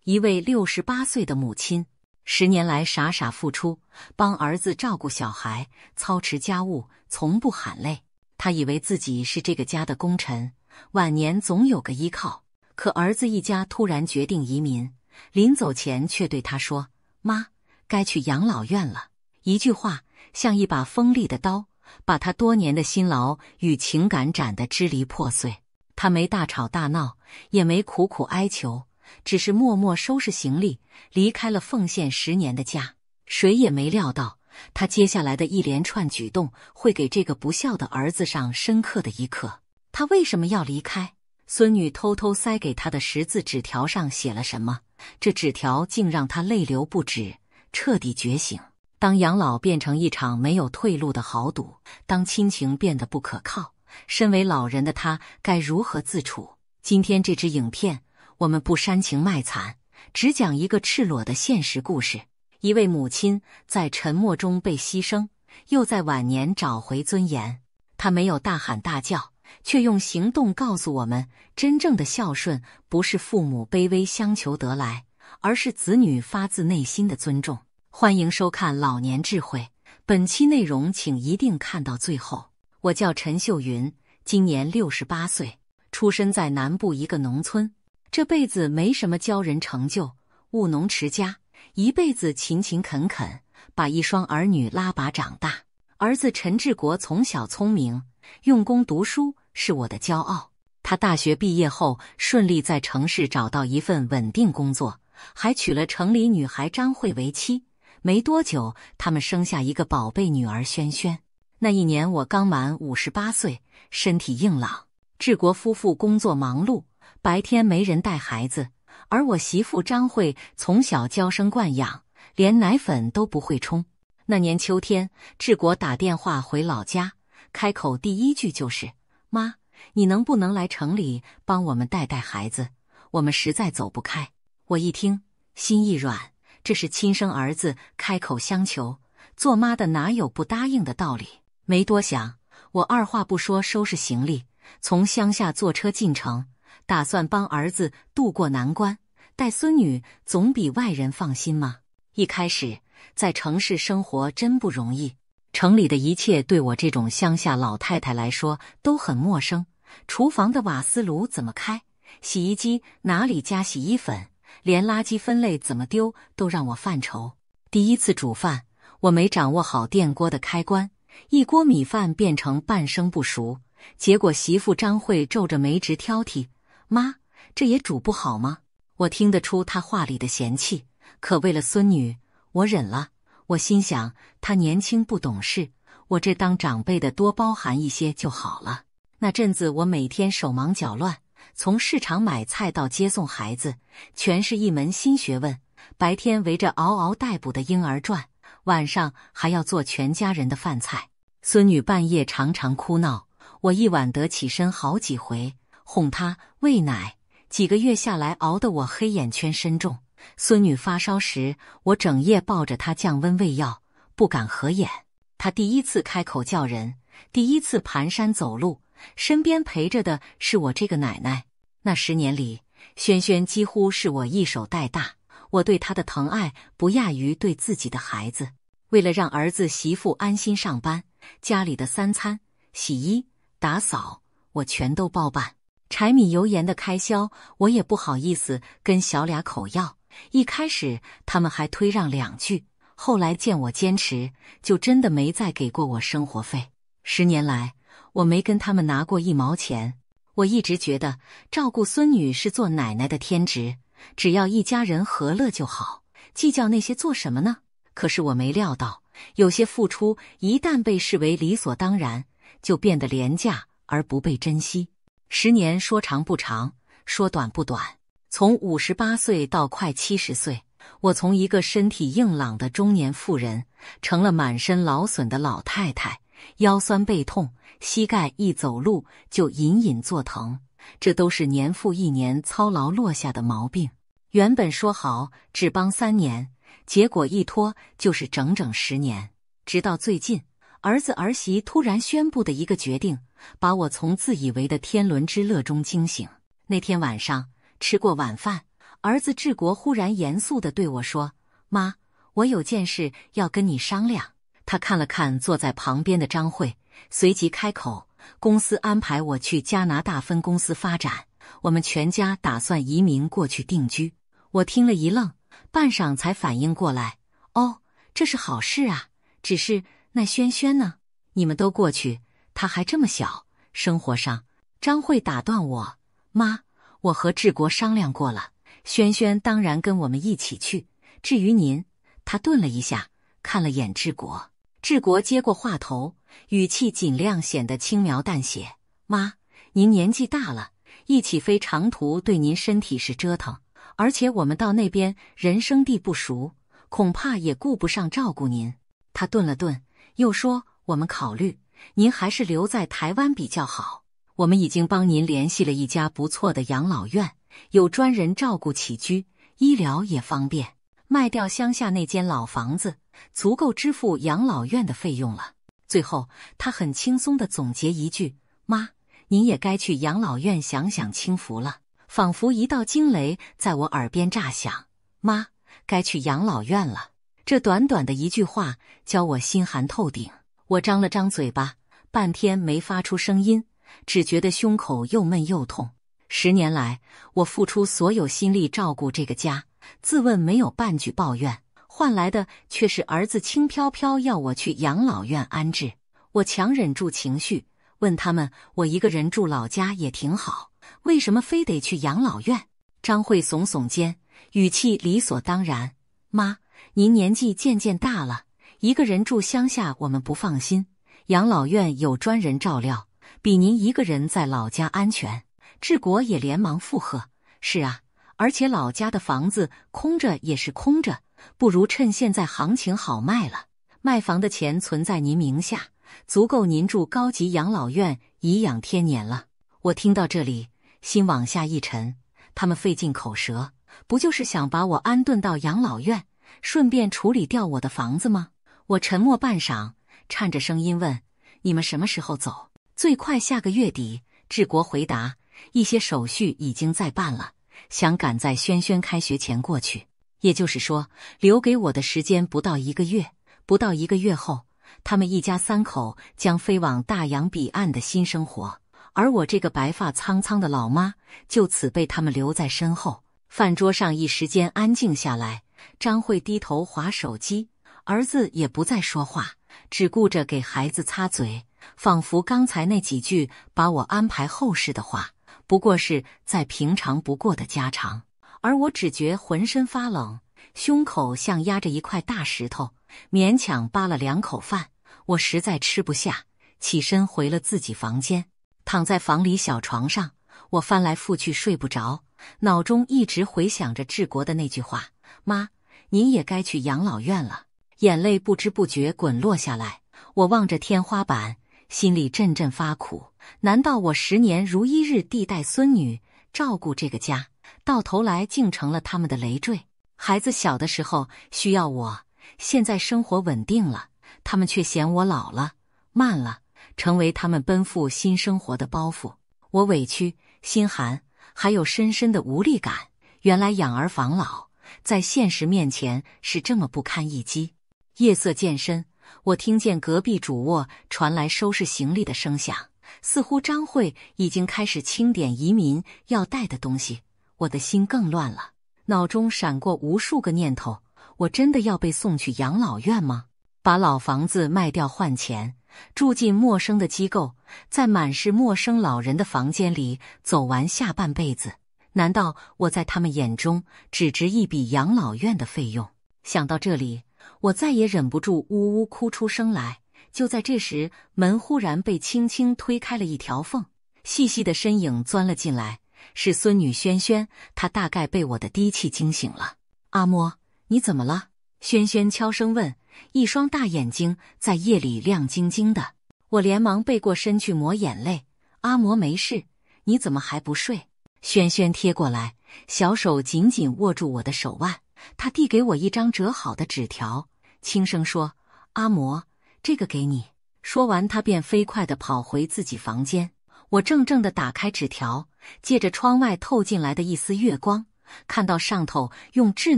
一位68岁的母亲，10年来傻傻付出，帮儿子照顾小孩，操持家务，从不喊累。她以为自己是这个家的功臣，晚年总有个依靠。可儿子一家突然决定移民，临走前却对她说：“妈，该去养老院了。”一句话像一把锋利的刀，把她多年的辛劳与情感斩得支离破碎。她没大吵大闹，也没苦苦哀求，只是默默收拾行李，离开了奉献10年的家。谁也没料到，他接下来的一连串举动会给这个不孝的儿子上深刻的一课。他为什么要离开？孙女偷偷塞给他的10字纸条上写了什么？这纸条竟让他泪流不止，彻底觉醒。当养老变成一场没有退路的豪赌，当亲情变得不可靠，身为老人的他该如何自处？今天这支影片，我们不煽情卖惨，只讲一个赤裸的现实故事。一位母亲在沉默中被牺牲，又在晚年找回尊严。她没有大喊大叫，却用行动告诉我们，真正的孝顺不是父母卑微相求得来，而是子女发自内心的尊重。欢迎收看老年智慧，本期内容请一定看到最后。我叫陈秀云，今年68岁，出身在南部一个农村，这辈子没什么骄人成就，务农持家，一辈子勤勤恳恳，把一双儿女拉拔长大。儿子陈志国从小聪明，用功读书，是我的骄傲。他大学毕业后顺利在城市找到一份稳定工作，还娶了城里女孩张慧为妻。没多久，他们生下一个宝贝女儿萱萱。那一年我刚满58岁，身体硬朗。志国夫妇工作忙碌，白天没人带孩子，而我媳妇张慧从小娇生惯养，连奶粉都不会冲。那年秋天，志国打电话回老家，开口第一句就是：“妈，你能不能来城里帮我们带带孩子？我们实在走不开。”我一听，心一软，这是亲生儿子开口相求，做妈的哪有不答应的道理？没多想，我二话不说收拾行李，从乡下坐车进城，打算帮儿子渡过难关。带孙女总比外人放心吗？一开始在城市生活真不容易，城里的一切对我这种乡下老太太来说都很陌生。厨房的瓦斯炉怎么开，洗衣机哪里加洗衣粉，连垃圾分类怎么丢都让我犯愁。第一次煮饭，我没掌握好电锅的开关，一锅米饭变成半生不熟，结果媳妇张慧皱着眉直挑剔：“妈，这也煮不好吗？”我听得出她话里的嫌弃，可为了孙女，我忍了。我心想，她年轻不懂事，我这当长辈的多包涵一些就好了。那阵子我每天手忙脚乱，从市场买菜到接送孩子，全是一门新学问。白天围着嗷嗷待哺的婴儿转，晚上还要做全家人的饭菜。孙女半夜常常哭闹，我一晚得起身好几回，哄她喂奶。几个月下来，熬得我黑眼圈深重。孙女发烧时，我整夜抱着她降温喂药，不敢合眼。她第一次开口叫人，第一次蹒跚走路，身边陪着的是我这个奶奶。那10年里，萱萱几乎是我一手带大，我对她的疼爱不亚于对自己的孩子。为了让儿子媳妇安心上班，家里的3餐、洗衣、打扫，我全都包办。柴米油盐的开销，我也不好意思跟小俩口要。一开始他们还推让2句，后来见我坚持，就真的没再给过我生活费。10年来，我没跟他们拿过1毛钱。我一直觉得照顾孙女是做奶奶的天职，只要一家人和乐就好，计较那些做什么呢？可是我没料到，有些付出一旦被视为理所当然，就变得廉价而不被珍惜。10年说长不长，说短不短。从58岁到快70岁，我从一个身体硬朗的中年妇人，成了满身劳损的老太太，腰酸背痛，膝盖一走路就隐隐作疼，这都是年复一年操劳落下的毛病。原本说好只帮3年，结果一拖就是整整10年。直到最近，儿子儿媳突然宣布的一个决定，把我从自以为的天伦之乐中惊醒。那天晚上吃过晚饭，儿子治国忽然严肃地对我说：“妈，我有件事要跟你商量。”他看了看坐在旁边的张慧，随即开口：“公司安排我去加拿大分公司发展，我们全家打算移民过去定居。”我听了一愣，半晌才反应过来：“哦，这是好事啊，只是那轩轩呢？你们都过去，他还这么小，生活上……”张慧打断我：“妈，我和治国商量过了，轩轩当然跟我们一起去。至于您……”他顿了一下，看了眼治国。治国接过话头，语气尽量显得轻描淡写：“妈，您年纪大了，一起飞长途对您身体是折腾，而且我们到那边人生地不熟，恐怕也顾不上照顾您。”他顿了顿，又说：“我们考虑，您还是留在台湾比较好。我们已经帮您联系了一家不错的养老院，有专人照顾起居，医疗也方便。卖掉乡下那间老房子，足够支付养老院的费用了。”最后，他很轻松地总结一句：“妈，您也该去养老院享享清福了。”仿佛一道惊雷在我耳边炸响：“妈，该去养老院了。”这短短的一句话，教我心寒透顶。我张了张嘴巴，半天没发出声音，只觉得胸口又闷又痛。10年来，我付出所有心力照顾这个家，自问没有半句抱怨，换来的却是儿子轻飘飘要我去养老院安置。我强忍住情绪，问他们：“我一个人住老家也挺好，为什么非得去养老院？”张慧耸耸肩，语气理所当然：“妈，您年纪渐渐大了，一个人住乡下我们不放心，养老院有专人照料，比您一个人在老家安全。”治国也连忙附和：“是啊，而且老家的房子空着也是空着，不如趁现在行情好卖了，卖房的钱存在您名下，足够您住高级养老院颐养天年了。”我听到这里，心往下一沉，他们费尽口舌，不就是想把我安顿到养老院，顺便处理掉我的房子吗？我沉默半晌，颤着声音问：“你们什么时候走？”“最快下个月底。”治国回答：“一些手续已经在办了，想赶在轩轩开学前过去。也就是说，留给我的时间不到1个月。不到1个月后，他们一家3口将飞往大洋彼岸的新生活，而我这个白发苍苍的老妈就此被他们留在身后。”饭桌上一时间安静下来，张慧低头滑手机，儿子也不再说话，只顾着给孩子擦嘴，仿佛刚才那几句把我安排后事的话，不过是再平常不过的家常。而我只觉浑身发冷，胸口像压着一块大石头，勉强扒了2口饭，我实在吃不下，起身回了自己房间。躺在房里小床上，我翻来覆去睡不着，脑中一直回想着治国的那句话：“妈，您也该去养老院了。”眼泪不知不觉滚落下来，我望着天花板，心里阵阵发苦。难道我10年如一日地带孙女，照顾这个家，到头来竟成了他们的累赘？孩子小的时候需要我，现在生活稳定了，他们却嫌我老了、慢了，成为他们奔赴新生活的包袱。我委屈、心寒，还有深深的无力感。原来养儿防老，在现实面前是这么不堪一击。夜色渐深，我听见隔壁主卧传来收拾行李的声响，似乎张慧已经开始清点移民要带的东西。我的心更乱了，脑中闪过无数个念头：我真的要被送去养老院吗？把老房子卖掉换钱，住进陌生的机构，在满是陌生老人的房间里走完下半辈子？难道我在他们眼中只值一笔养老院的费用？想到这里，我再也忍不住呜呜哭出声来。就在这时，门忽然被轻轻推开了一条缝，细细的身影钻了进来，是孙女轩轩。她大概被我的低气惊醒了。阿嬷，你怎么了？轩轩悄声问，一双大眼睛在夜里亮晶晶的。我连忙背过身去抹眼泪。阿嬷没事，你怎么还不睡？轩轩贴过来，小手紧紧握住我的手腕，他递给我一张折好的纸条，轻声说：“阿嬷，这个给你。”说完，他便飞快地跑回自己房间。我怔怔地打开纸条，借着窗外透进来的一丝月光，看到上头用稚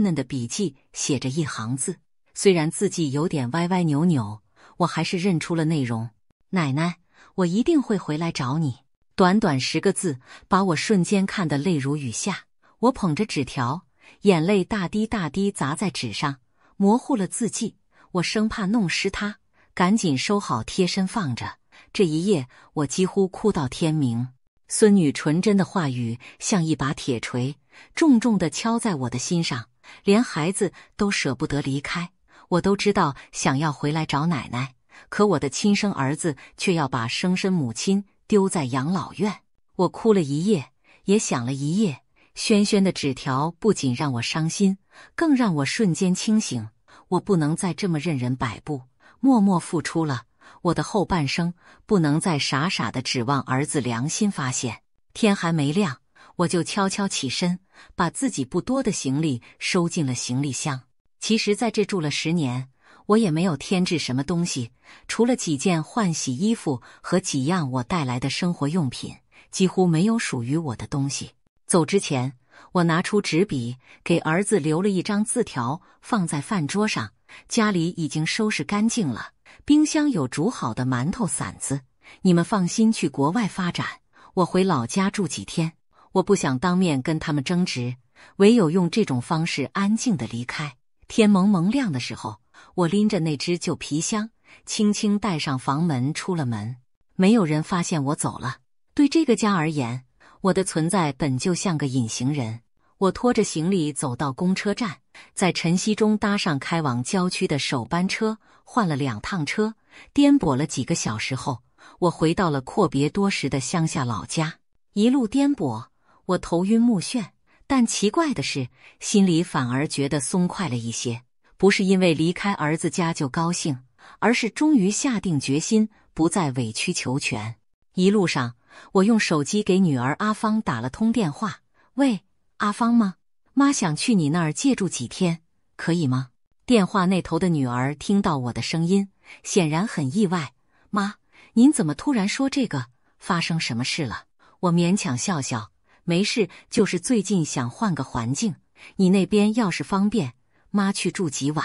嫩的笔迹写着一行字，虽然字迹有点歪歪扭扭，我还是认出了内容。奶奶，我一定会回来找你。短短10个字，把我瞬间看得泪如雨下。我捧着纸条，眼泪大滴大滴砸在纸上，模糊了字迹。我生怕弄湿它，赶紧收好贴身放着。这一夜，我几乎哭到天明。孙女纯真的话语像一把铁锤，重重地敲在我的心上。连孩子都舍不得离开，我都知道想要回来找奶奶，可我的亲生儿子却要把生身母亲丢在养老院。我哭了一夜，也想了一夜。轩轩的纸条不仅让我伤心，更让我瞬间清醒。我不能再这么任人摆布，默默付出了我的后半生，不能再傻傻地指望儿子良心发现。天还没亮，我就悄悄起身，把自己不多的行李收进了行李箱。其实在这住了10年，我也没有添置什么东西，除了几件换洗衣服和几样我带来的生活用品，几乎没有属于我的东西。走之前，我拿出纸笔，给儿子留了一张字条，放在饭桌上。家里已经收拾干净了，冰箱有煮好的馒头馓子。你们放心去国外发展，我回老家住几天。我不想当面跟他们争执，唯有用这种方式安静地离开。天蒙蒙亮的时候，我拎着那只旧皮箱，轻轻带上房门出了门。没有人发现我走了。对这个家而言，我的存在本就像个隐形人。我拖着行李走到公车站，在晨曦中搭上开往郊区的首班车，换了2趟车，颠簸了几个小时后，我回到了阔别多时的乡下老家。一路颠簸，我头晕目眩，但奇怪的是，心里反而觉得松快了一些。不是因为离开儿子家就高兴，而是终于下定决心，不再委曲求全。一路上，我用手机给女儿阿芳打了通电话。喂，阿芳吗？妈想去你那儿借住几天，可以吗？电话那头的女儿听到我的声音，显然很意外。妈，您怎么突然说这个？发生什么事了？我勉强笑笑，没事，就是最近想换个环境。你那边要是方便，妈去住几晚。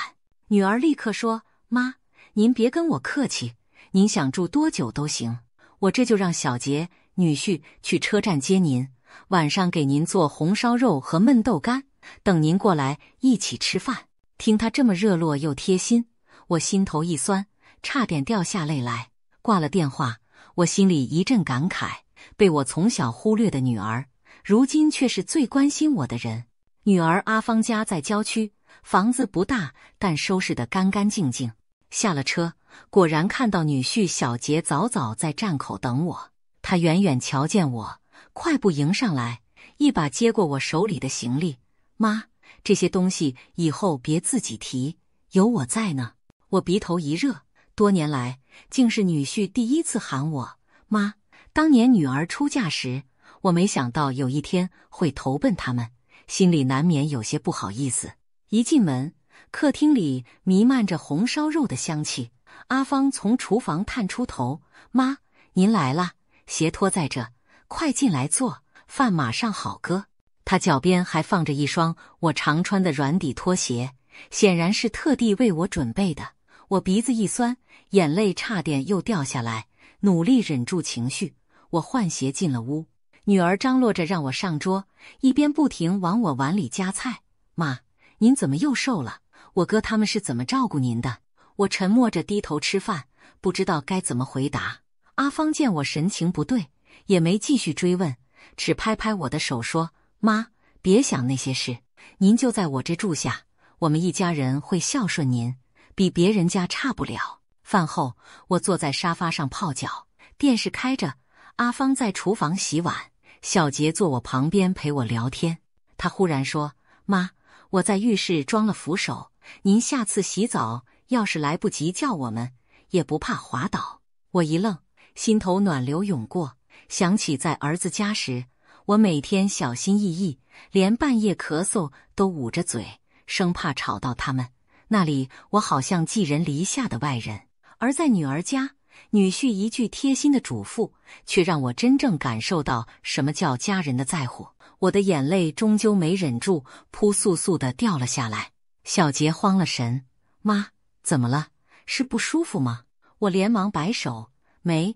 女儿立刻说，妈，您别跟我客气，您想住多久都行。我这就让小杰女婿去车站接您，晚上给您做红烧肉和焖豆干，等您过来一起吃饭。听他这么热络又贴心，我心头一酸，差点掉下泪来。挂了电话，我心里一阵感慨，被我从小忽略的女儿，如今却是最关心我的人。女儿阿芳家在郊区，房子不大，但收拾得干干净净。下了车，果然看到女婿小杰早早在站口等我。他远远瞧见我，快步迎上来，一把接过我手里的行李。妈，这些东西以后别自己提，有我在呢。我鼻头一热，多年来竟是女婿第一次喊我妈。当年女儿出嫁时，我没想到有一天会投奔他们，心里难免有些不好意思。一进门，客厅里弥漫着红烧肉的香气。阿芳从厨房探出头，妈，您来了，鞋脱在这，快进来坐，饭马上好搁。她脚边还放着一双我常穿的软底拖鞋，显然是特地为我准备的。我鼻子一酸，眼泪差点又掉下来，努力忍住情绪。我换鞋进了屋，女儿张罗着让我上桌，一边不停往我碗里夹菜。妈，您怎么又瘦了？我哥他们是怎么照顾您的？我沉默着低头吃饭，不知道该怎么回答。阿芳见我神情不对，也没继续追问，只拍拍我的手说，妈，别想那些事，您就在我这住下，我们一家人会孝顺您，比别人家差不了。饭后，我坐在沙发上泡脚，电视开着，阿芳在厨房洗碗，小杰坐我旁边陪我聊天。他忽然说，妈，我在浴室装了扶手，您下次洗澡要是来不及叫我们，也不怕滑倒。我一愣，心头暖流涌过，想起在儿子家时，我每天小心翼翼，连半夜咳嗽都捂着嘴，生怕吵到他们。那里我好像寄人篱下的外人，而在女儿家，女婿一句贴心的嘱咐，却让我真正感受到什么叫家人的在乎。我的眼泪终究没忍住，扑簌簌地掉了下来。小杰慌了神：“妈，怎么了？是不舒服吗？”我连忙摆手：“没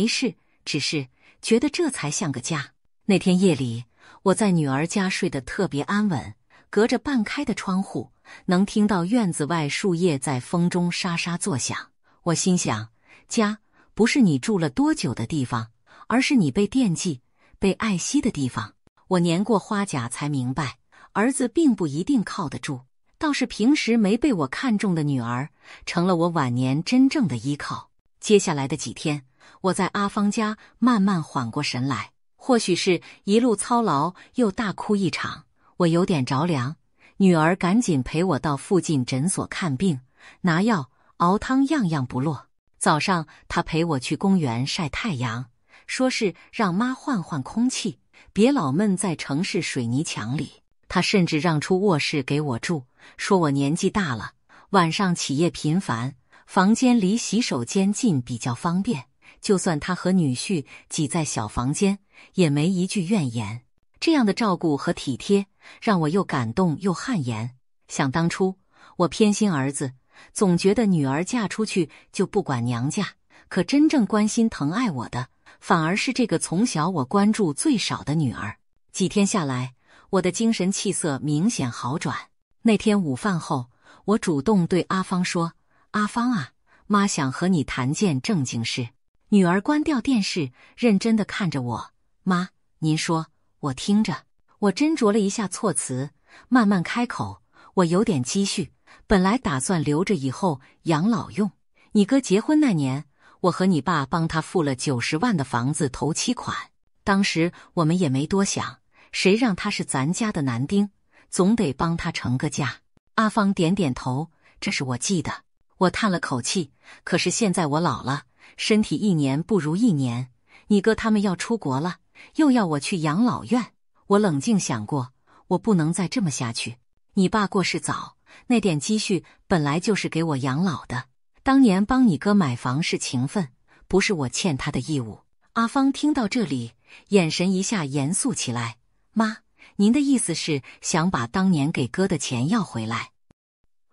事，只是觉得这才像个家。”那天夜里，我在女儿家睡得特别安稳，隔着半开的窗户，能听到院子外树叶在风中沙沙作响。我心想，家不是你住了多久的地方，而是你被惦记、被爱惜的地方。我年过花甲才明白，儿子并不一定靠得住，倒是平时没被我看中的女儿，成了我晚年真正的依靠。接下来的几天，我在阿芳家慢慢缓过神来，或许是一路操劳又大哭一场，我有点着凉。女儿赶紧陪我到附近诊所看病，拿药、熬汤，样样不落。早上她陪我去公园晒太阳，说是让妈换换空气，别老闷在城市水泥墙里。她甚至让出卧室给我住，说我年纪大了，晚上起夜频繁，房间离洗手间近比较方便，就算她和女婿挤在小房间，也没一句怨言。这样的照顾和体贴，让我又感动又汗颜。想当初，我偏心儿子，总觉得女儿嫁出去就不管娘家，可真正关心疼爱我的，反而是这个从小我关注最少的女儿。几天下来，我的精神气色明显好转。那天午饭后，我主动对阿芳说：“阿芳啊，妈想和你谈件正经事。”女儿关掉电视，认真地看着我：“妈，您说，我听着。”我斟酌了一下措辞，慢慢开口：“我有点积蓄，本来打算留着以后养老用。你哥结婚那年，我和你爸帮他付了90万的房子头期款，当时我们也没多想，谁让他是咱家的男丁，总得帮他成个家。”阿芳点点头：“这是我记得。”我叹了口气：“可是现在我老了，身体一年不如一年，你哥他们要出国了，又要我去养老院。”我冷静想过，我不能再这么下去。你爸过世早，那点积蓄本来就是给我养老的。当年帮你哥买房是情分，不是我欠他的义务。阿芳听到这里，眼神一下严肃起来：“妈，您的意思是想把当年给哥的钱要回来？”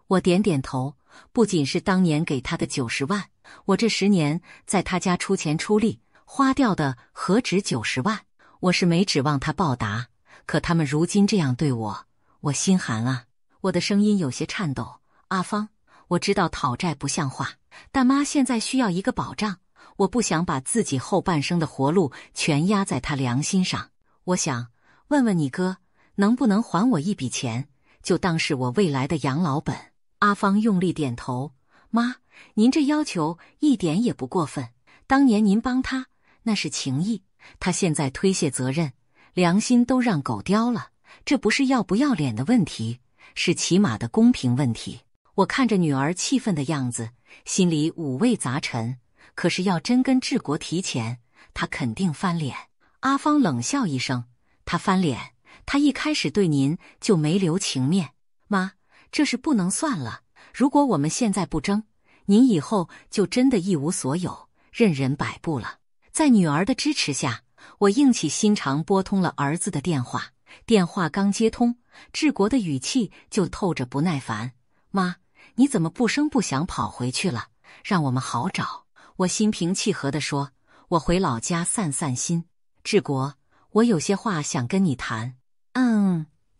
我点点头：“不仅是当年给他的90万，我这10年在他家出钱出力，花掉的何止90万。我是没指望他报答，可他们如今这样对我，我心寒啊。”我的声音有些颤抖：“阿芳，我知道讨债不像话，但妈现在需要一个保障，我不想把自己后半生的活路全压在他良心上。我想问问你哥，能不能还我一笔钱，就当是我未来的养老本？”阿芳用力点头：“妈，您这要求一点也不过分。当年您帮他，那是情义，他现在推卸责任，良心都让狗叼了，这不是要不要脸的问题，是起码的公平问题。”我看着女儿气愤的样子，心里五味杂陈。可是要真跟治国提钱，他肯定翻脸。阿芳冷笑一声：“他翻脸？他一开始对您就没留情面。妈，这事不能算了。如果我们现在不争，您以后就真的一无所有，任人摆布了。”在女儿的支持下，我硬起心肠拨通了儿子的电话。电话刚接通，治国的语气就透着不耐烦：“妈，你怎么不声不响跑回去了？让我们好找。”我心平气和地说：“我回老家散散心。治国，我有些话想跟你谈。”“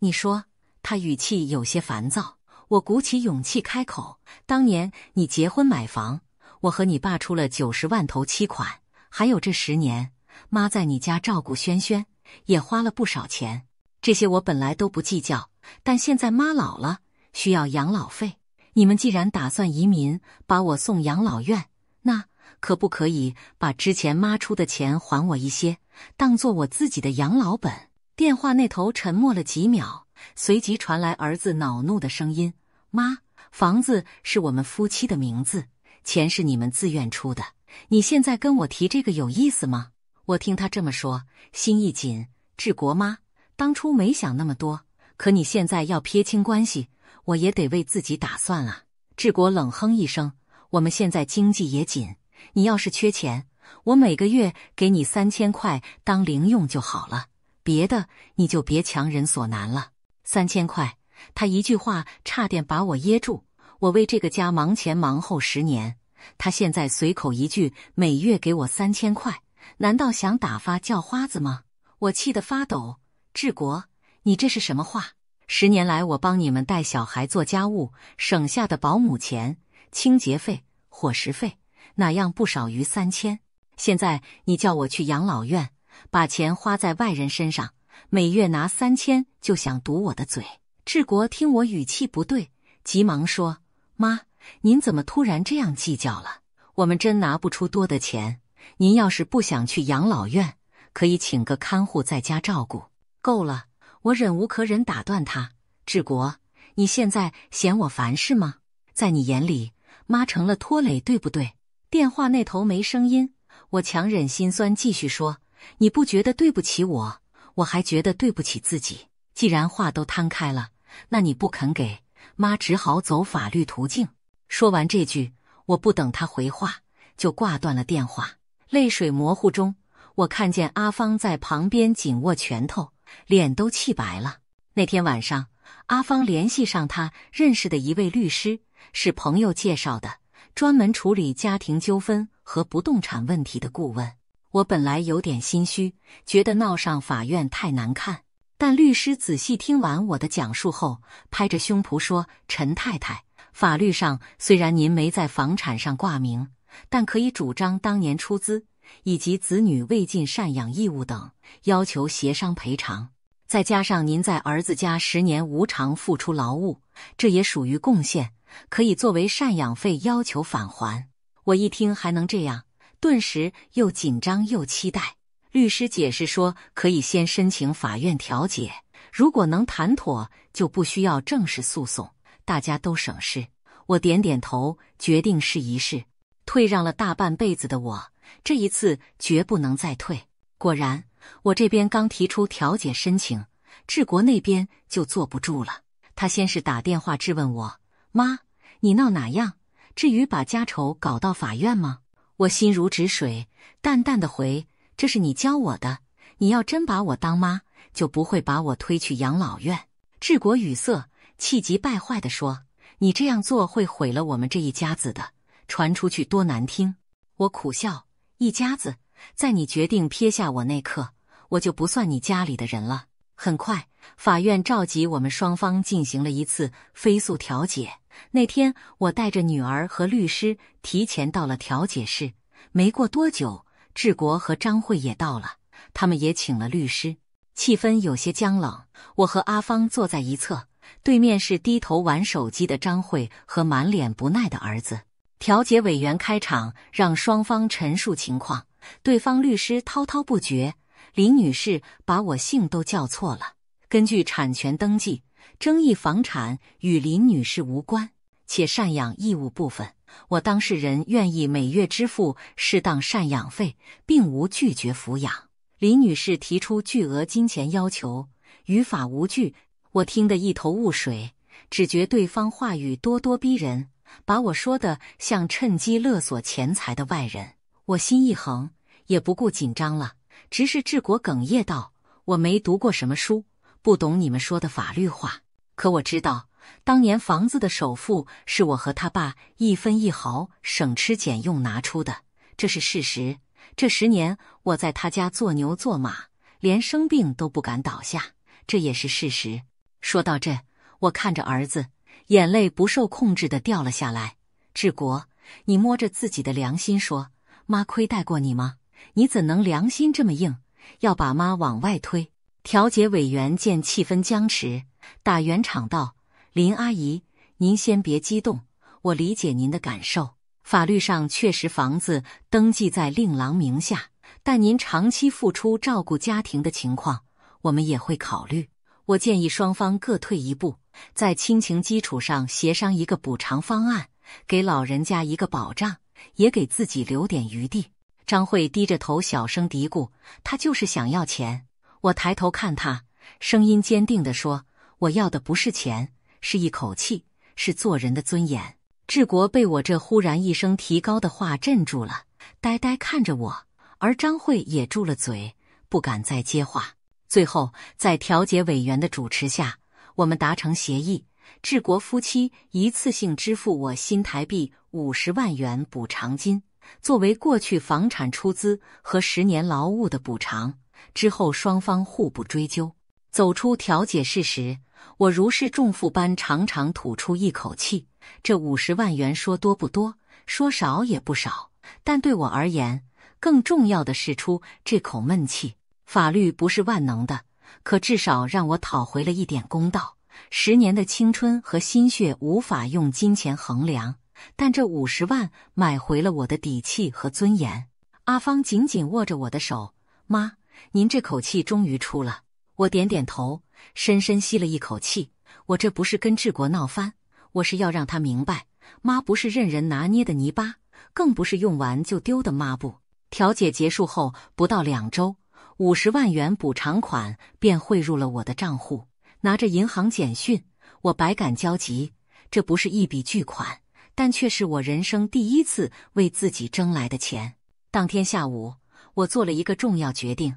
你说。”他语气有些烦躁。我鼓起勇气开口：“当年你结婚买房，我和你爸出了90万头期款，还有这10年，妈在你家照顾轩轩，也花了不少钱。这些我本来都不计较，但现在妈老了，需要养老费。你们既然打算移民，把我送养老院，那可不可以把之前妈出的钱还我一些，当做我自己的养老本？”电话那头沉默了几秒，随即传来儿子恼怒的声音：“妈，房子是我们夫妻的名字，钱是你们自愿出的，你现在跟我提这个有意思吗？”我听他这么说，心一紧：“治国妈，当初没想那么多，可你现在要撇清关系，我也得为自己打算啊。”治国冷哼一声：“我们现在经济也紧，你要是缺钱，我每个月给你3000块当零用就好了，别的你就别强人所难了。3000块，他一句话差点把我噎住。我为这个家忙前忙后10年，他现在随口一句每月给我3000块，难道想打发叫花子吗？我气得发抖。治国，你这是什么话？10年来我帮你们带小孩做家务，省下的保姆钱、清洁费、伙食费，哪样不少于3000？现在你叫我去养老院，把钱花在外人身上，每月拿3000就想堵我的嘴。治国听我语气不对，急忙说：妈，您怎么突然这样计较了？我们真拿不出多的钱，您要是不想去养老院，可以请个看护在家照顾。够了，我忍无可忍打断他。治国，你现在嫌我烦是吗？在你眼里，妈成了拖累，对不对？电话那头没声音，我强忍心酸继续说：你不觉得对不起我，我还觉得对不起自己。既然话都摊开了，那你不肯给，妈只好走法律途径。说完这句，我不等他回话，就挂断了电话。泪水模糊中，我看见阿芳在旁边紧握拳头，脸都气白了。那天晚上，阿芳联系上他认识的一位律师，是朋友介绍的，专门处理家庭纠纷和不动产问题的顾问。我本来有点心虚，觉得闹上法院太难看，但律师仔细听完我的讲述后，拍着胸脯说：陈太太，法律上虽然您没在房产上挂名，但可以主张当年出资以及子女未尽赡养义务等，要求协商赔偿。再加上您在儿子家10年无偿付出劳务，这也属于贡献，可以作为赡养费要求返还。我一听还能这样，顿时又紧张又期待。律师解释说，可以先申请法院调解，如果能谈妥，就不需要正式诉讼，大家都省事。我点点头，决定试一试。退让了大半辈子的我，这一次绝不能再退。果然，我这边刚提出调解申请，治国那边就坐不住了。他先是打电话质问我：妈，你闹哪样？至于把家丑搞到法院吗？我心如止水，淡淡的回：这是你教我的，你要真把我当妈，就不会把我推去养老院。治国语塞，气急败坏地说：你这样做会毁了我们这一家子的，传出去多难听。我苦笑：一家子，在你决定撇下我那刻，我就不算你家里的人了。很快，法院召集我们双方进行了一次飞速调解。那天，我带着女儿和律师提前到了调解室。没过多久，治国和张慧也到了，他们也请了律师。气氛有些僵冷，我和阿芳坐在一侧，对面是低头玩手机的张慧和满脸不耐的儿子。调解委员开场，让双方陈述情况。对方律师滔滔不绝：林女士把我姓都叫错了。根据产权登记，争议房产与林女士无关，且赡养义务部分，我当事人愿意每月支付适当赡养费，并无拒绝抚养。林女士提出巨额金钱要求，于法无据。我听得一头雾水，只觉对方话语咄咄逼人，把我说的像趁机勒索钱财的外人。我心一横，也不顾紧张了，直视治国哽咽道：我没读过什么书，不懂你们说的法律话，可我知道当年房子的首付是我和他爸一分一毫省吃俭用拿出的，这是事实。这10年我在他家做牛做马，连生病都不敢倒下，这也是事实。说到这，我看着儿子，眼泪不受控制地掉了下来。治国，你摸着自己的良心说，妈亏待过你吗？你怎能良心这么硬，要把妈往外推？调解委员见气氛僵持，打圆场道：林阿姨，您先别激动，我理解您的感受。法律上确实房子登记在令郎名下，但您长期付出照顾家庭的情况，我们也会考虑。我建议双方各退一步，在亲情基础上协商一个补偿方案，给老人家一个保障，也给自己留点余地。张慧低着头小声嘀咕：他就是想要钱。我抬头看他，声音坚定地说：我要的不是钱，是一口气，是做人的尊严。治国被我这忽然一声提高的话镇住了，呆呆看着我，而张慧也住了嘴，不敢再接话。最后，在调解委员的主持下，我们达成协议，治国夫妻一次性支付我新台币50万元补偿金，作为过去房产出资和10年劳务的补偿。之后双方互不追究。走出调解室时，我如释重负般长长吐出一口气。这50万元说多不多，说少也不少，但对我而言，更重要的是出这口闷气。法律不是万能的，可至少让我讨回了一点公道。10年的青春和心血无法用金钱衡量，但这50万买回了我的底气和尊严。阿芳紧紧握着我的手，妈，您这口气终于出了。我点点头，深深吸了一口气。我这不是跟治国闹翻，我是要让他明白，妈不是任人拿捏的泥巴，更不是用完就丢的抹布。调解结束后不到2周，50万元补偿款便汇入了我的账户。拿着银行简讯，我百感交集。这不是一笔巨款，但却是我人生第一次为自己挣来的钱。当天下午，我做了一个重要决定。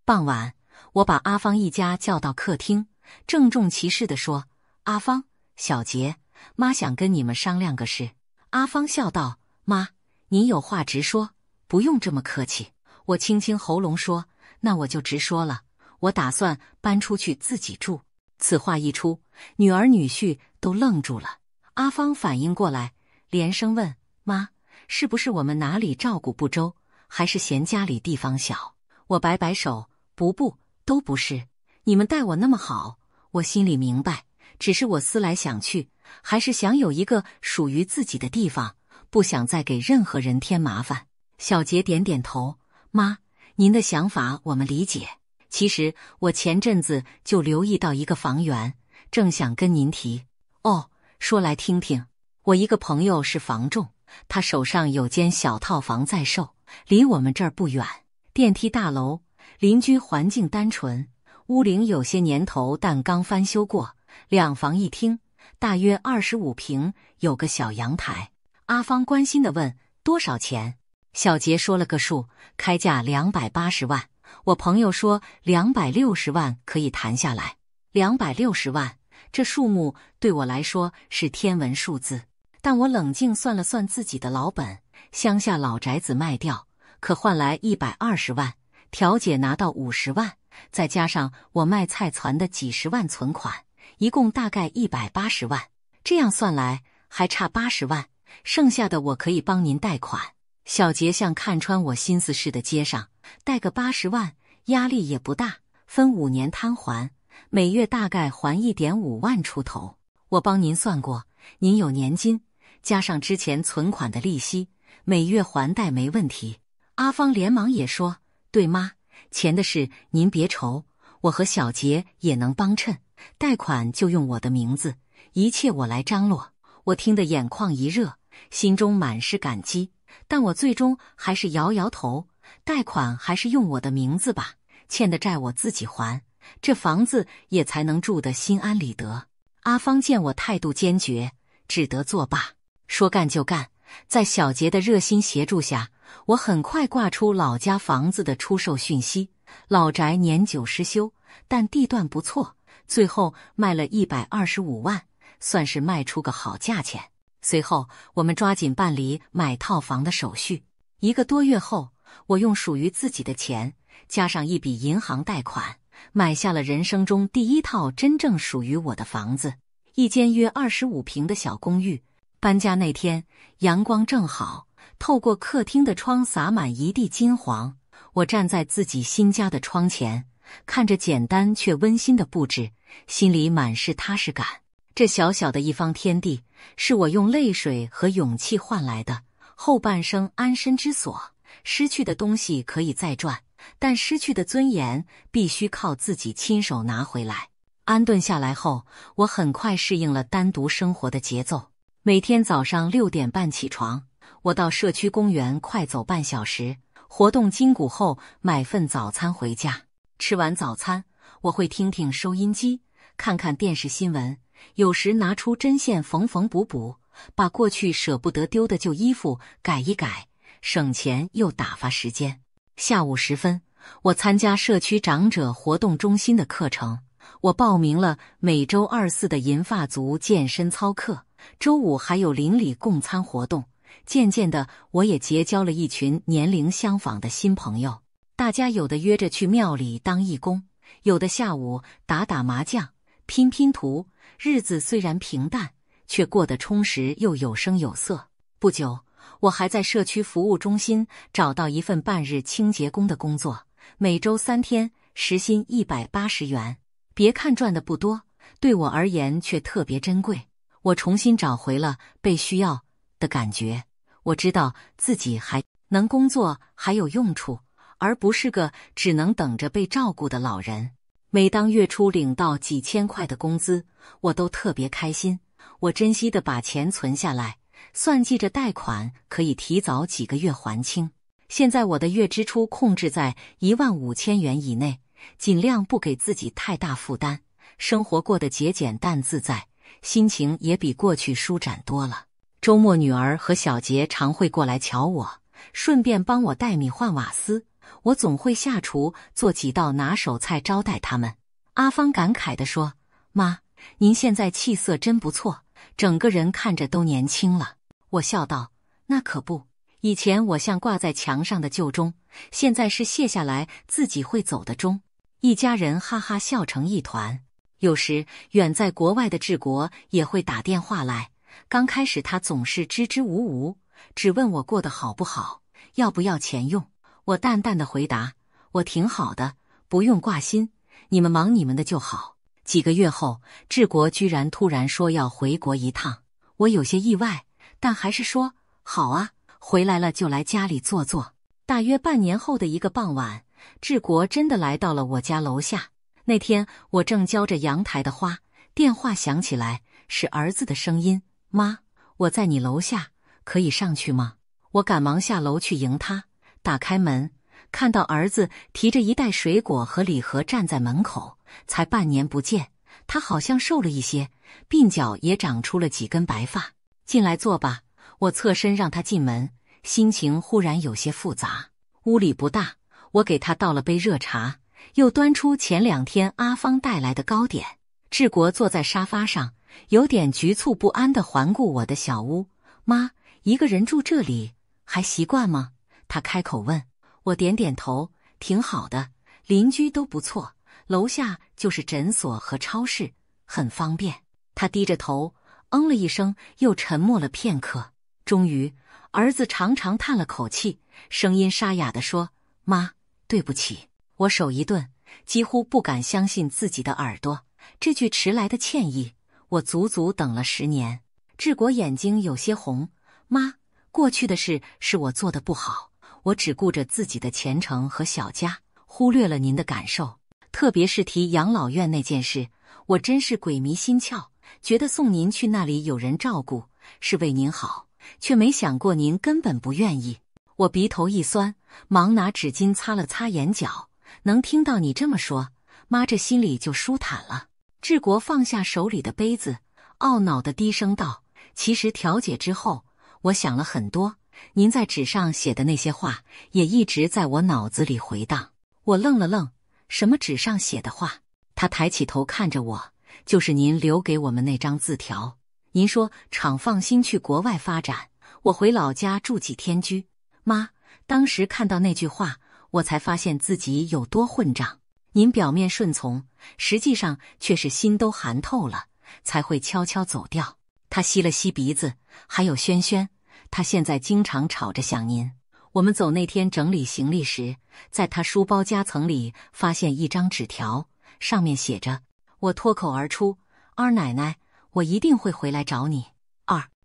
傍晚，我把阿芳一家叫到客厅，郑重其事地说：“阿芳、小杰，妈想跟你们商量个事。”阿芳笑道：“妈，您有话直说，不用这么客气。”我清清喉咙说：“那我就直说了，我打算搬出去自己住。”此话一出，女儿女婿都愣住了。阿芳反应过来，连声问：“妈，是不是我们哪里照顾不周，还是嫌家里地方小？”我摆摆手：“不，都不是。你们待我那么好，我心里明白，只是我思来想去，还是想有一个属于自己的地方，不想再给任何人添麻烦。”小杰点点头：“妈，您的想法我们理解。其实我前阵子就留意到一个房源，正想跟您提。”“哦，说来听听。”“我一个朋友是房仲，他手上有间小套房在售，离我们这儿不远，电梯大楼，邻居环境单纯，屋龄有些年头，但刚翻修过，2房1厅，大约25平，有个小阳台。”阿芳关心地问：“多少钱？”小杰说了个数，开价280万。我朋友说260万可以谈下来。260万，这数目对我来说是天文数字，但我冷静算了算自己的老本，乡下老宅子卖掉，可换来120万，调解拿到50万，再加上我卖菜攒的几十万存款，一共大概180万。这样算来还差80万，剩下的我可以帮您贷款。小杰像看穿我心思似的接上：“贷个80万，压力也不大，分5年摊还，每月大概还1.5万出头。我帮您算过，您有年金，加上之前存款的利息，每月还贷没问题。”阿芳连忙也说：“对妈，钱的事您别愁，我和小杰也能帮衬，贷款就用我的名字，一切我来张罗。”我听得眼眶一热，心中满是感激，但我最终还是摇摇头，贷款还是用我的名字吧，欠的债我自己还，这房子也才能住得心安理得。阿芳见我态度坚决，只得作罢，说干就干。在小杰的热心协助下，我很快挂出老家房子的出售讯息。老宅年久失修，但地段不错，最后卖了125万，算是卖出个好价钱。随后我们抓紧办理买套房的手续。1个多月后，我用属于自己的钱，加上一笔银行贷款，买下了人生中第一套真正属于我的房子，一间约25平的小公寓。搬家那天，阳光正好，透过客厅的窗洒满一地金黄。我站在自己新家的窗前，看着简单却温馨的布置，心里满是踏实感。这小小的一方天地，是我用泪水和勇气换来的后半生安身之所。失去的东西可以再赚，但失去的尊严必须靠自己亲手拿回来。安顿下来后，我很快适应了单独生活的节奏。每天早上6点半起床，我到社区公园快走半小时，活动筋骨后买份早餐回家。吃完早餐，我会听听收音机，看看电视新闻，有时拿出针线缝缝补补，把过去舍不得丢的旧衣服改一改，省钱又打发时间。下午时分，我参加社区长者活动中心的课程，我报名了每周2、4的银发族健身操课，周5还有邻里共餐活动。渐渐的，我也结交了一群年龄相仿的新朋友，大家有的约着去庙里当义工，有的下午打麻将、拼拼图，日子虽然平淡，却过得充实又有声有色。不久，我还在社区服务中心找到一份半日清洁工的工作，每周3天，时薪180元。别看赚的不多，对我而言却特别珍贵。我重新找回了被需要的感觉。我知道自己还能工作，还有用处，而不是个只能等着被照顾的老人。每当月初领到几千块的工资，我都特别开心。我珍惜地把钱存下来，算计着贷款可以提早几个月还清。现在我的月支出控制在15000元以内，尽量不给自己太大负担，生活过得节俭但自在，心情也比过去舒展多了。周末女儿和小杰常会过来瞧我，顺便帮我带米换瓦斯，我总会下厨做几道拿手菜招待他们。阿芳感慨地说：“妈，您现在气色真不错，整个人看着都年轻了。”我笑道：“那可不，以前我像挂在墙上的旧钟，现在是卸下来自己会走的钟。”一家人哈哈笑成一团。有时远在国外的治国也会打电话来，刚开始他总是支支吾吾，只问我过得好不好，要不要钱用。我淡淡的回答：“我挺好的，不用挂心，你们忙你们的就好。”几个月后，治国居然突然说要回国一趟，我有些意外，但还是说：“好啊，回来了就来家里坐坐。”大约半年后的一个傍晚，治国真的来到了我家楼下。那天我正浇着阳台的花，电话响起来，是儿子的声音：“妈，我在你楼下，可以上去吗？”我赶忙下楼去迎他，打开门，看到儿子提着一袋水果和礼盒站在门口。才半年不见，他好像瘦了一些，鬓角也长出了几根白发。进来坐吧，我侧身让他进门，心情忽然有些复杂。屋里不大，我给他倒了杯热茶，又端出前2天阿芳带来的糕点。治国坐在沙发上，有点局促不安地环顾我的小屋。妈，一个人住这里还习惯吗？他开口问。我点点头，挺好的，邻居都不错，楼下就是诊所和超市，很方便。他低着头，嗯了一声，又沉默了片刻。终于，儿子长长叹了口气，声音沙哑地说：“妈，对不起。”我手一顿，几乎不敢相信自己的耳朵。这句迟来的歉意，我足足等了10年。治国眼睛有些红：“妈，过去的事是我做的不好，我只顾着自己的前程和小家，忽略了您的感受。特别是提养老院那件事，我真是鬼迷心窍，觉得送您去那里有人照顾，是为您好，却没想过您根本不愿意。”我鼻头一酸，忙拿纸巾擦了擦眼角。能听到你这么说，妈这心里就舒坦了。治国放下手里的杯子，懊恼地低声道：“其实调解之后，我想了很多，您在纸上写的那些话，也一直在我脑子里回荡。”我愣了愣：“什么纸上写的话？”他抬起头看着我：“就是您留给我们那张字条。您说厂放心去国外发展，我回老家住几天居。妈，当时看到那句话，我才发现自己有多混账。您表面顺从，实际上却是心都寒透了，才会悄悄走掉。”他吸了吸鼻子：“还有轩轩，他现在经常吵着想您。”我们走那天整理行李时，在他书包夹层里发现一张纸条，上面写着：“我脱口而出，二奶奶，我一定会回来找你。”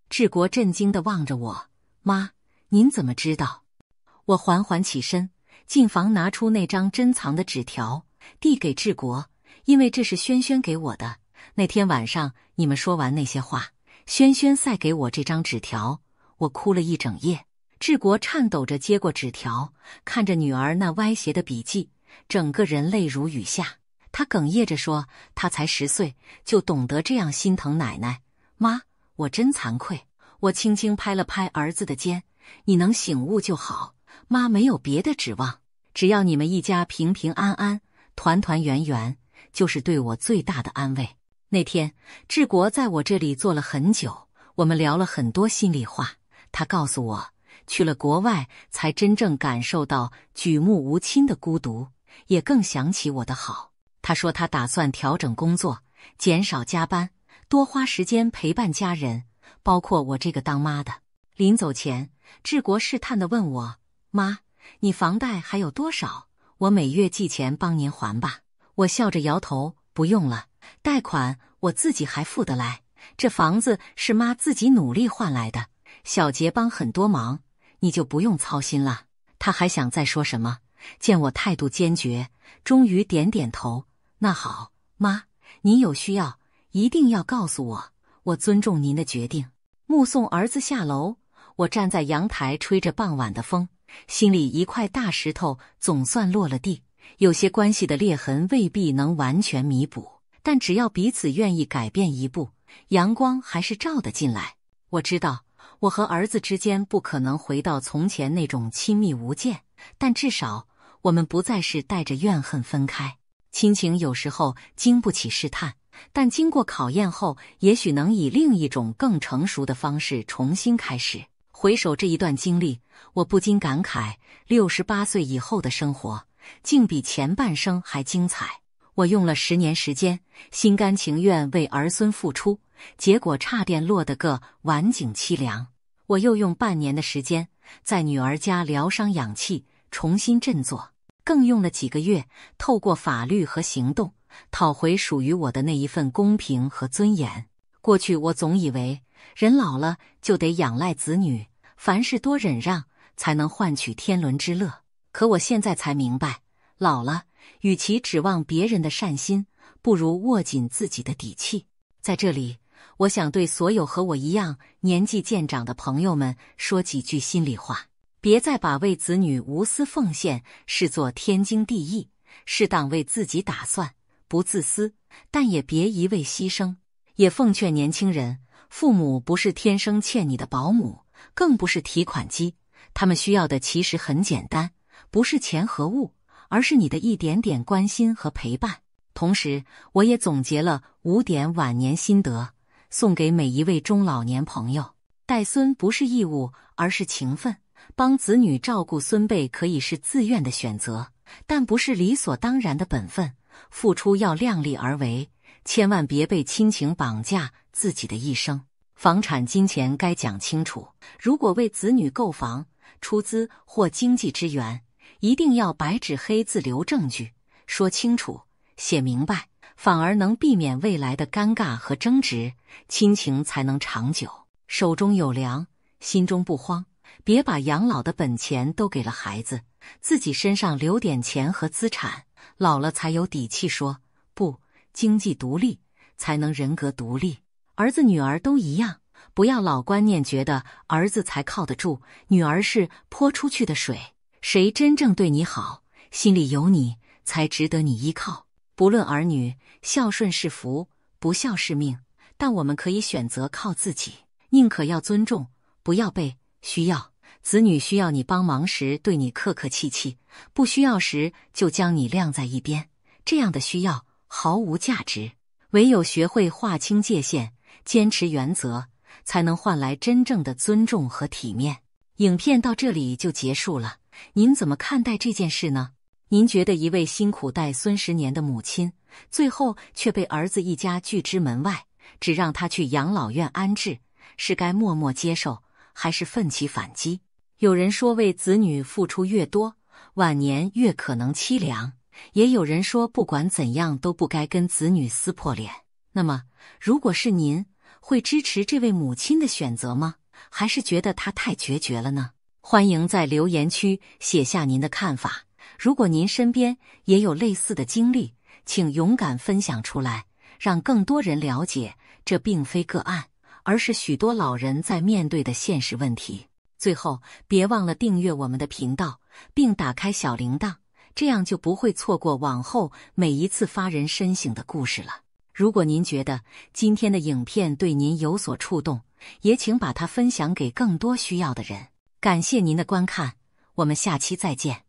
治国震惊地望着我：“妈，您怎么知道？”我缓缓起身，进房拿出那张珍藏的纸条，递给治国：“因为这是轩轩给我的。那天晚上你们说完那些话，轩轩塞给我这张纸条，我哭了一整夜。”治国颤抖着接过纸条，看着女儿那歪斜的笔迹，整个人泪如雨下。他哽咽着说：“他才10岁，就懂得这样心疼奶奶。妈，我真惭愧。”我轻轻拍了拍儿子的肩：“你能醒悟就好，妈没有别的指望。”只要你们一家平平安安、团团圆圆，就是对我最大的安慰。那天，治国在我这里坐了很久，我们聊了很多心里话。他告诉我，去了国外才真正感受到举目无亲的孤独，也更想起我的好。他说他打算调整工作，减少加班，多花时间陪伴家人，包括我这个当妈的。临走前，治国试探地问我：妈，你房贷还有多少？我每月寄钱帮您还吧。我笑着摇头，不用了，贷款我自己还付得来，这房子是妈自己努力换来的，小杰帮很多忙，你就不用操心了。他还想再说什么，见我态度坚决，终于点点头。那好，妈，您有需要一定要告诉我，我尊重您的决定。目送儿子下楼，我站在阳台吹着傍晚的风，心里一块大石头总算落了地。有些关系的裂痕未必能完全弥补，但只要彼此愿意改变一步，阳光还是照得进来。我知道我和儿子之间不可能回到从前那种亲密无间，但至少我们不再是带着怨恨分开。亲情有时候经不起试探，但经过考验后，也许能以另一种更成熟的方式重新开始。回首这一段经历，我不禁感慨，68岁以后的生活竟比前半生还精彩。我用了10年时间，心甘情愿为儿孙付出，结果差点落得个晚景凄凉。我又用半年的时间，在女儿家疗伤养气，重新振作，更用了几个月，透过法律和行动，讨回属于我的那一份公平和尊严。过去我总以为，人老了就得仰赖子女，凡事多忍让，才能换取天伦之乐。可我现在才明白，老了，与其指望别人的善心，不如握紧自己的底气。在这里，我想对所有和我一样年纪渐长的朋友们说几句心里话。别再把为子女无私奉献视作天经地义，适当为自己打算，不自私，但也别一味牺牲。也奉劝年轻人，父母不是天生欠你的保姆，更不是提款机，他们需要的其实很简单，不是钱和物，而是你的一点点关心和陪伴。同时，我也总结了5点晚年心得，送给每一位中老年朋友。带孙不是义务，而是情分。帮子女照顾孙辈可以是自愿的选择，但不是理所当然的本分。付出要量力而为，千万别被亲情绑架自己的一生。房产金钱该讲清楚，如果为子女购房、出资或经济支援，一定要白纸黑字留证据，说清楚、写明白，反而能避免未来的尴尬和争执，亲情才能长久。手中有粮，心中不慌，别把养老的本钱都给了孩子，自己身上留点钱和资产，老了才有底气说不。经济独立才能人格独立，儿子女儿都一样，不要老观念觉得儿子才靠得住，女儿是泼出去的水。谁真正对你好，心里有你，才值得你依靠。不论儿女，孝顺是福，不孝是命，但我们可以选择靠自己，宁可要尊重，不要被需要。子女需要你帮忙时对你客客气气，不需要时就将你晾在一边，这样的需要毫无价值。唯有学会划清界限，坚持原则，才能换来真正的尊重和体面。影片到这里就结束了，您怎么看待这件事呢？您觉得一位辛苦带孙10年的母亲，最后却被儿子一家拒之门外，只让他去养老院安置，是该默默接受，还是奋起反击？有人说为子女付出越多，晚年越可能凄凉，也有人说不管怎样都不该跟子女撕破脸。那么，如果是您，会支持这位母亲的选择吗？还是觉得她太决绝了呢？欢迎在留言区写下您的看法。如果您身边也有类似的经历，请勇敢分享出来，让更多人了解，这并非个案，而是许多老人在面对的现实问题。最后，别忘了订阅我们的频道，并打开小铃铛，这样就不会错过往后每一次发人深省的故事了。如果您觉得今天的影片对您有所触动，也请把它分享给更多需要的人。感谢您的观看，我们下期再见。